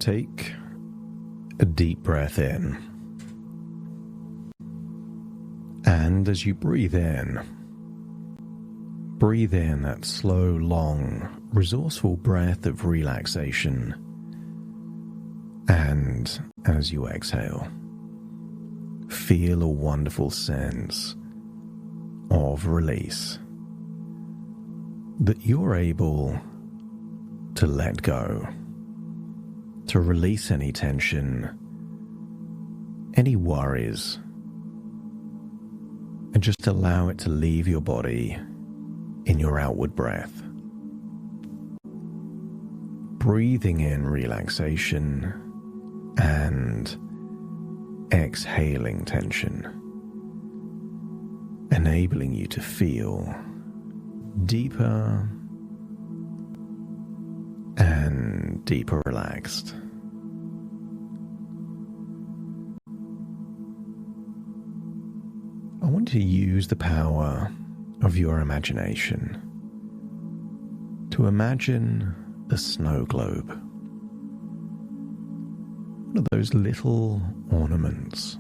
take a deep breath in. And as you breathe in that slow, long, resourceful breath of relaxation. And as you exhale, feel a wonderful sense of release. That you're able to let go, to release any tension, any worries, and just allow it to leave your body in your outward breath. Breathing in relaxation and exhaling tension, enabling you to feel deeper and deeper relaxed. I want you to use the power of your imagination to imagine a snow globe. One of those little ornaments.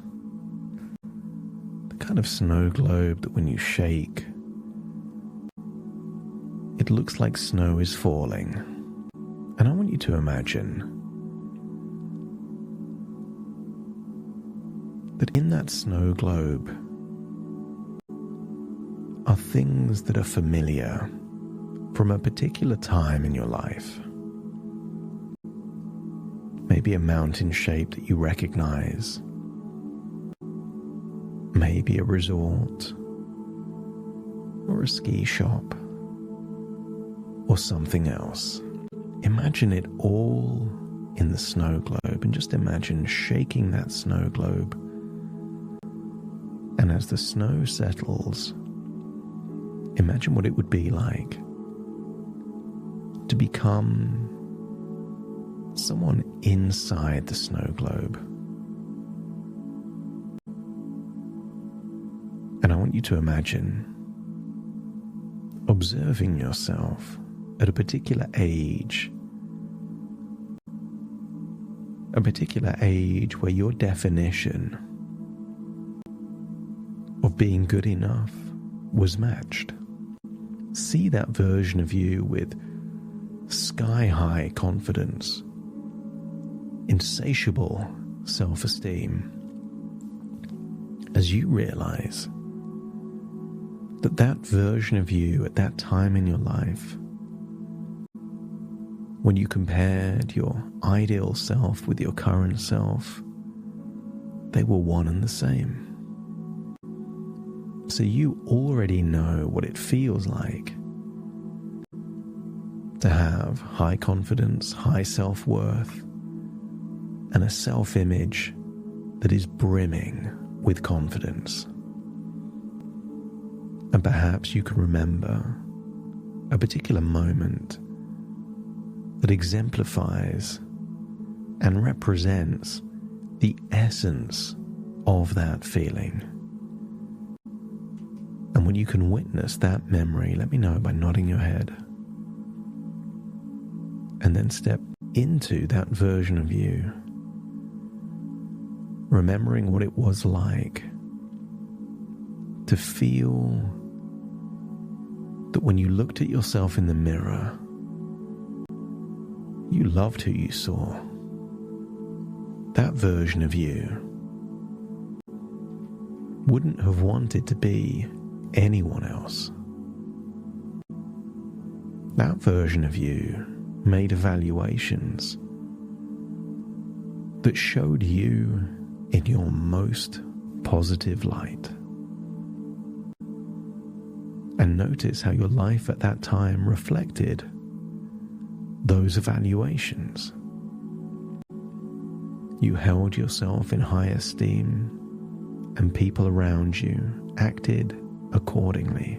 The kind of snow globe that when you shake, it looks like snow is falling. And I want you to imagine that in that snow globe are things that are familiar from a particular time in your life. Maybe a mountain shape that you recognize. Maybe a resort or a ski shop or something else. Imagine it all in the snow globe, and just imagine shaking that snow globe. And as the snow settles, imagine what it would be like to become someone inside the snow globe. And I want you to imagine observing yourself at a particular age where your definition of being good enough was matched. See that version of you with sky-high confidence, insatiable self-esteem, as you realize that that version of you at that time in your life, when you compared your ideal self with your current self, they were one and the same. So you already know what it feels like to have high confidence, high self-worth, and a self-image that is brimming with confidence. And perhaps you can remember a particular moment that exemplifies and represents the essence of that feeling. And when you can witness that memory, let me know by nodding your head. And then step into that version of you, remembering what it was like to feel that when you looked at yourself in the mirror, you loved who you saw. That version of you wouldn't have wanted to be anyone else. That version of you made evaluations that showed you in your most positive light. And notice how your life at that time reflected those evaluations. You held yourself in high esteem, and people around you acted accordingly.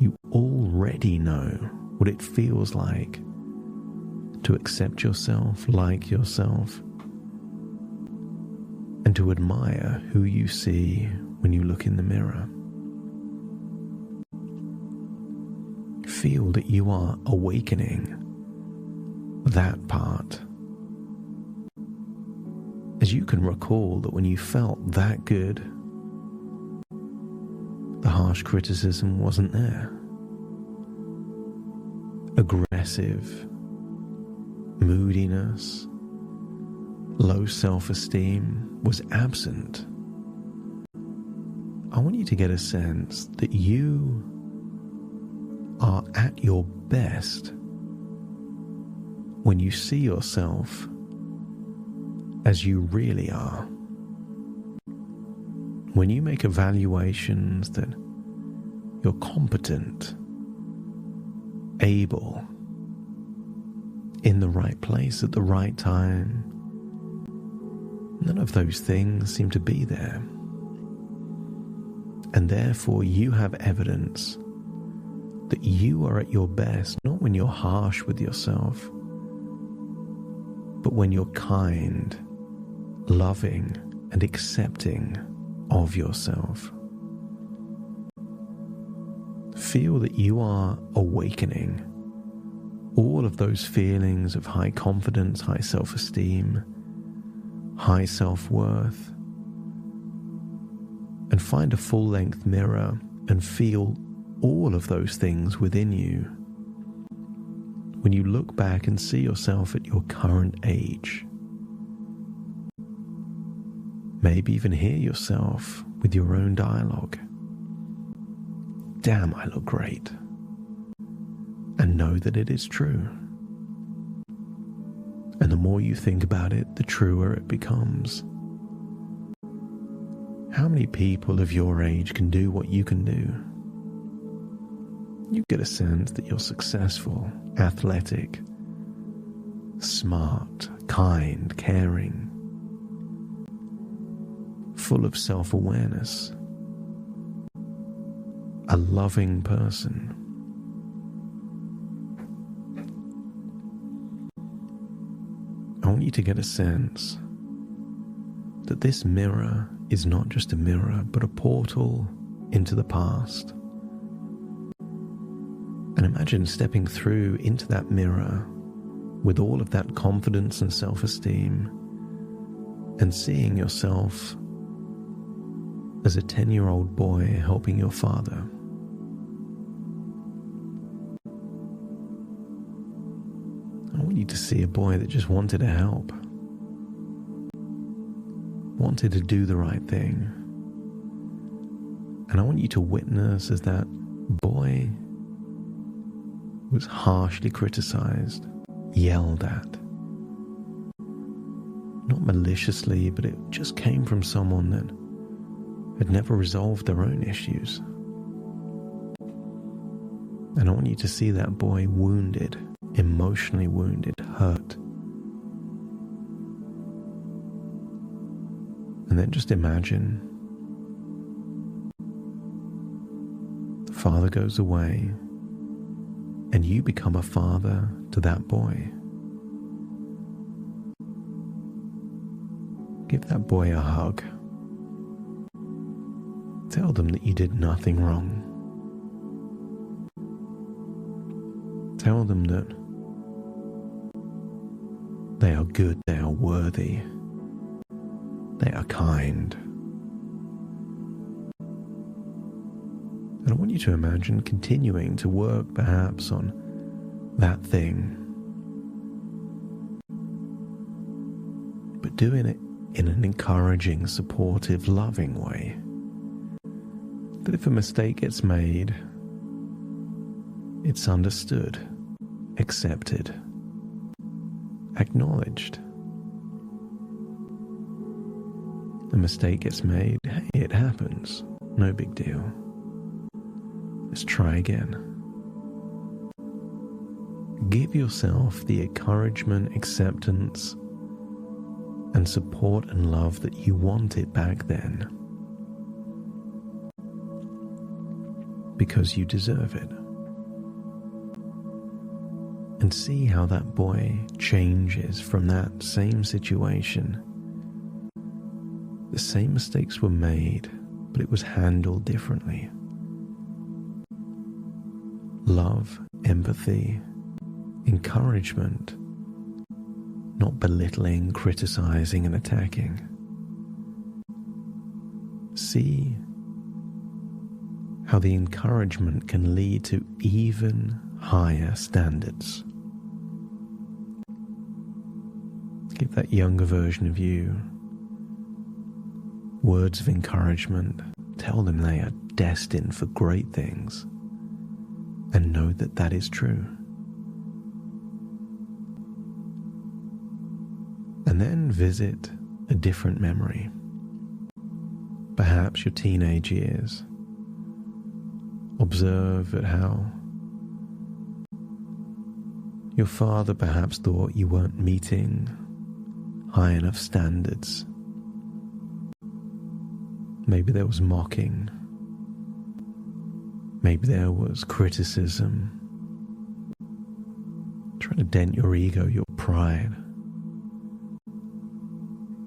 You already know what it feels like to accept yourself, like yourself, and to admire who you see when you look in the mirror. Feel that you are awakening that part as you can recall that when you felt that good, the harsh criticism wasn't there. Aggressive, moodiness, low self-esteem was absent. I want you to get a sense that you are at your best when you see yourself as you really are. When you make evaluations that you're competent, able, in the right place at the right time, none of those things seem to be there. And therefore you have evidence that you are at your best, not when you're harsh with yourself, but when you're kind, loving, and accepting of yourself. Feel that you are awakening all of those feelings of high confidence, high self-esteem, high self-worth, and find a full-length mirror and feel all of those things within you. When you look back and see yourself at your current age, maybe even hear yourself with your own dialogue. Damn, I look great. And know that it is true. And the more you think about it, the truer it becomes. How many people of your age can do what you can do? You get a sense that you're successful, athletic, smart, kind, caring, full of self-awareness, a loving person. I want you to get a sense that this mirror is not just a mirror, but a portal into the past. And imagine stepping through into that mirror with all of that confidence and self-esteem and seeing yourself as a 10-year-old boy helping your father. I want you to see a boy that just wanted to help, wanted to do the right thing. And I want you to witness as that boy was harshly criticized, yelled at. Not maliciously, but it just came from someone that had never resolved their own issues. And I want you to see that boy wounded, emotionally wounded, hurt. And then just imagine the father goes away and you become a father to that boy. Give that boy a hug. Tell them that you did nothing wrong. Tell them that they are good, they are worthy, they are kind. And I want you to imagine continuing to work perhaps on that thing, but doing it in an encouraging, supportive, loving way. That if a mistake gets made, it's understood, accepted, acknowledged. A mistake gets made, hey, it happens, no big deal. Let's try again. Give yourself the encouragement, acceptance, and support and love that you wanted back then, because you deserve it. And see how that boy changes from that same situation. The same mistakes were made, but it was handled differently. Love, empathy, encouragement, not belittling, criticizing, and attacking. See how the encouragement can lead to even higher standards. Give that younger version of you words of encouragement. Tell them they are destined for great things, and know that that is true. And then visit a different memory, perhaps your teenage years. Observe at how your father perhaps thought you weren't meeting high enough standards. Maybe there was mocking. Maybe there was criticism, trying to dent your ego, your pride.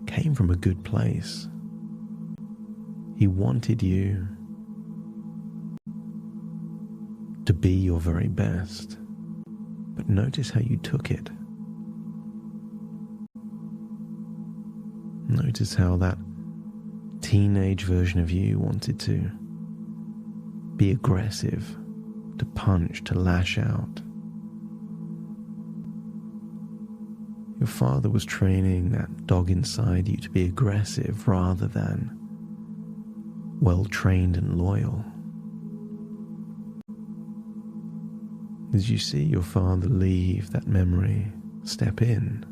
Came from a good place. He wanted you to be your very best, but notice how you took it. Notice how that teenage version of you wanted to be aggressive, to punch, to lash out. Your father was training that dog inside you to be aggressive rather than well-trained and loyal. As you see your father leave that memory, step in,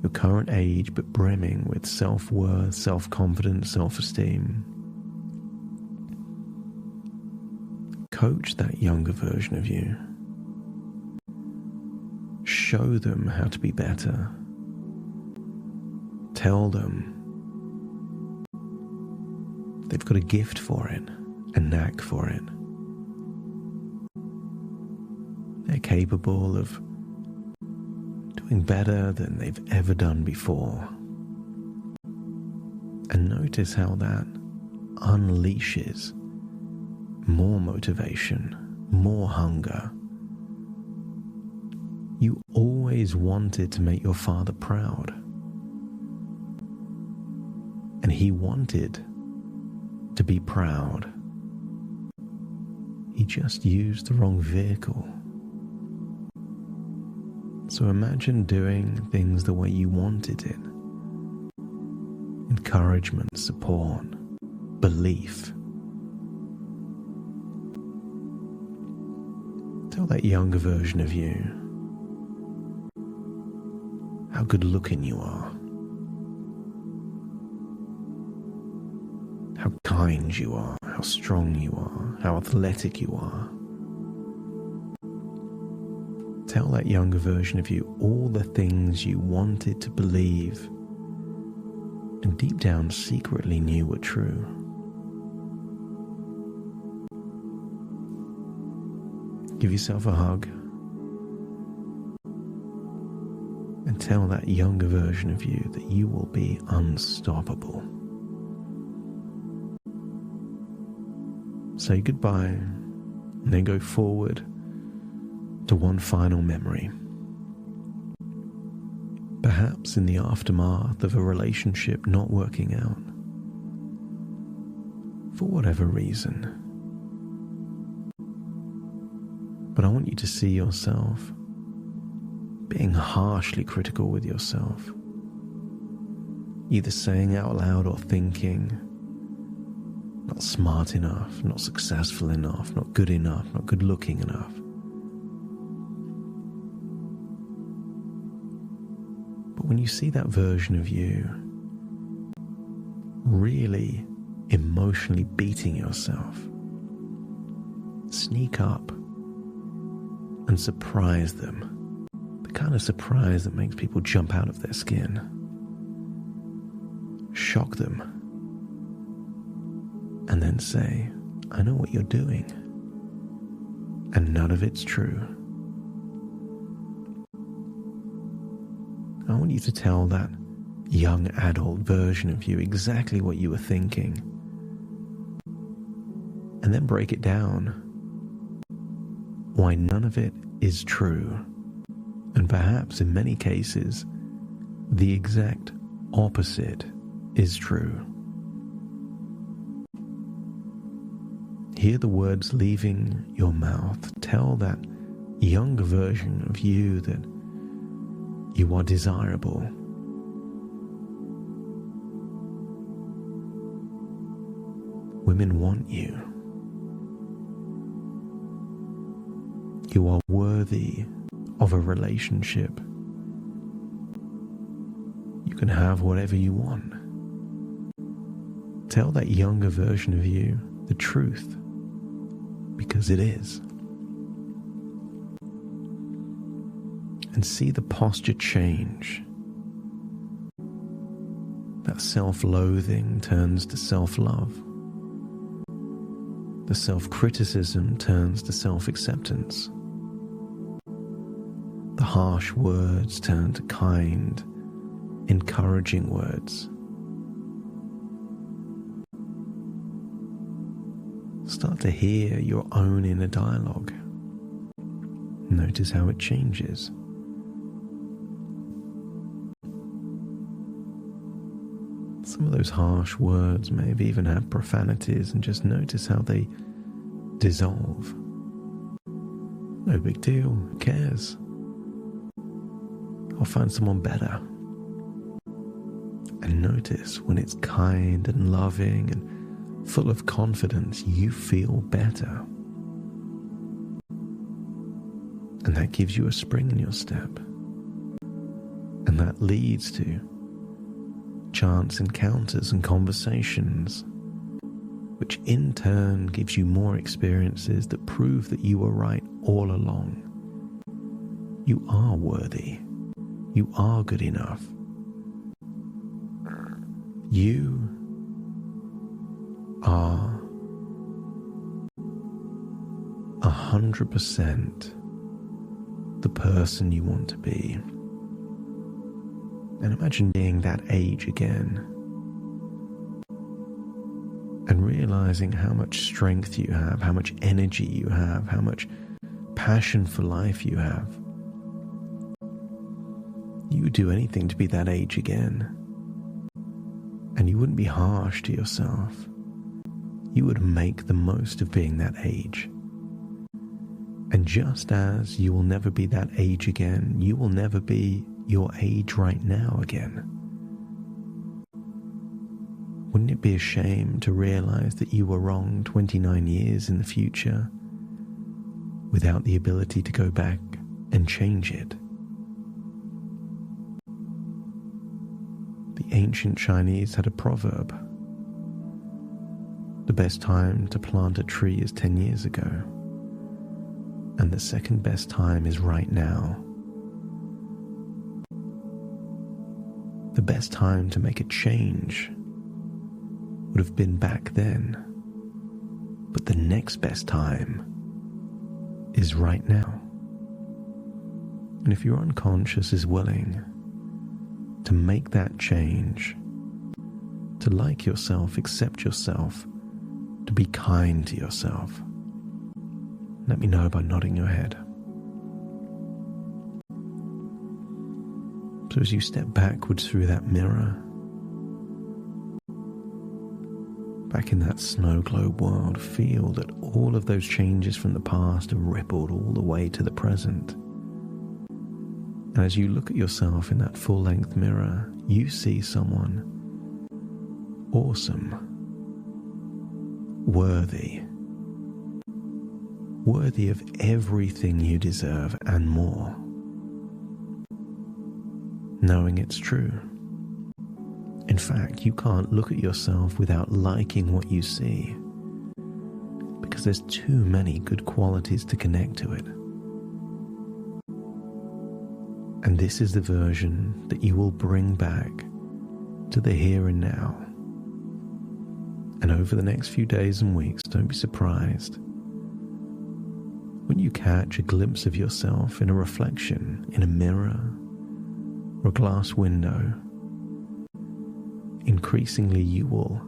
your current age but brimming with self-worth, self-confidence, self-esteem. Coach that younger version of you. Show them how to be better. Tell them they've got a gift for it, a knack for it. They're capable of doing better than they've ever done before. And notice how that unleashes more motivation, more hunger. You always wanted to make your father proud. And he wanted to be proud. He just used the wrong vehicle. So imagine doing things the way you wanted it. Encouragement, support, belief. Tell that younger version of you how good looking you are, how kind you are, how strong you are, how athletic you are. Tell that younger version of you all the things you wanted to believe and deep down secretly knew were true. Give yourself a hug and tell that younger version of you that you will be unstoppable. Say goodbye and then go forward to one final memory. Perhaps in the aftermath of a relationship not working out, for whatever reason. But I want you to see yourself being harshly critical with yourself, either saying out loud or thinking, not smart enough, not successful enough, not good enough, not good looking enough. But when you see that version of you really emotionally beating yourself, sneak up and surprise them. The kind of surprise that makes people jump out of their skin. Shock them. And then say, I know what you're doing. And none of it's true. I want you to tell that young adult version of you exactly what you were thinking. And then break it down. Why none of it is true. And perhaps in many cases, the exact opposite is true. Hear the words leaving your mouth. Tell that younger version of you that you are desirable. Women want you. You are worthy of a relationship. You can have whatever you want. Tell that younger version of you the truth, because it is. And see the posture change. That self-loathing turns to self-love. The self-criticism turns to self-acceptance. The harsh words turn to kind, encouraging words. Start to hear your own inner dialogue. Notice how it changes. Some of those harsh words maybe even have profanities, and just notice how they dissolve. No big deal, who cares? I'll find someone better. And notice when it's kind and loving and full of confidence, you feel better. And that gives you a spring in your step. And that leads to chance encounters and conversations, which in turn gives you more experiences that prove that you were right all along. You are worthy. You are good enough. You are 100% the person you want to be. And imagine being that age again and realizing how much strength you have, how much energy you have, how much passion for life you have. You would do anything to be that age again. And you wouldn't be harsh to yourself. You would make the most of being that age. And just as you will never be that age again, you will never be your age right now again. Wouldn't it be a shame to realize that you were wrong 29 years in the future without the ability to go back and change it? The ancient Chinese had a proverb. The best time to plant a tree is 10 years ago, and the second best time is right now. The best time to make a change would have been back then, but the next best time is right now. And if your unconscious is willing to make that change, to like yourself, accept yourself, to be kind to yourself, let me know by nodding your head. So as you step backwards through that mirror, back in that snow globe world, feel that all of those changes from the past have rippled all the way to the present. And as you look at yourself in that full-length mirror, you see someone awesome, worthy of everything you deserve and more, knowing it's true. In fact, you can't look at yourself without liking what you see, because there's too many good qualities to connect to it. And this is the version that you will bring back to the here and now. And over the next few days and weeks, don't be surprised when you catch a glimpse of yourself in a reflection, in a mirror or a glass window. Increasingly you will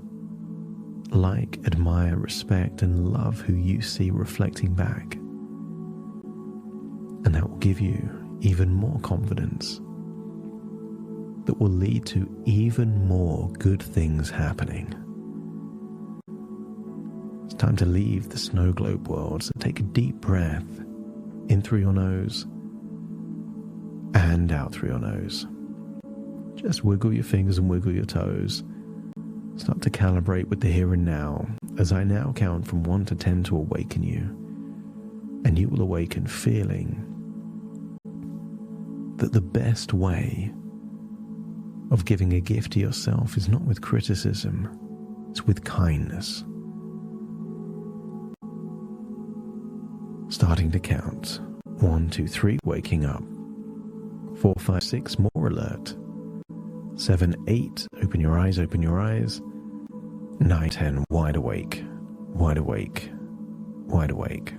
like, admire, respect, and love who you see reflecting back. And that will give you even more confidence that will lead to even more good things happening. It's time to leave the snow globe world, so take a deep breath in through your nose and out through your nose. Just wiggle your fingers and wiggle your toes. Start to calibrate with the here and now as I now count from 1 to 10 to awaken you. And you will awaken feeling that the best way of giving a gift to yourself is not with criticism, it's with kindness. Starting to count. 1, 2, 3, waking up. 4, 5, 6, more alert. 7, 8, open your eyes, open your eyes. 9, 10, wide awake, wide awake, wide awake.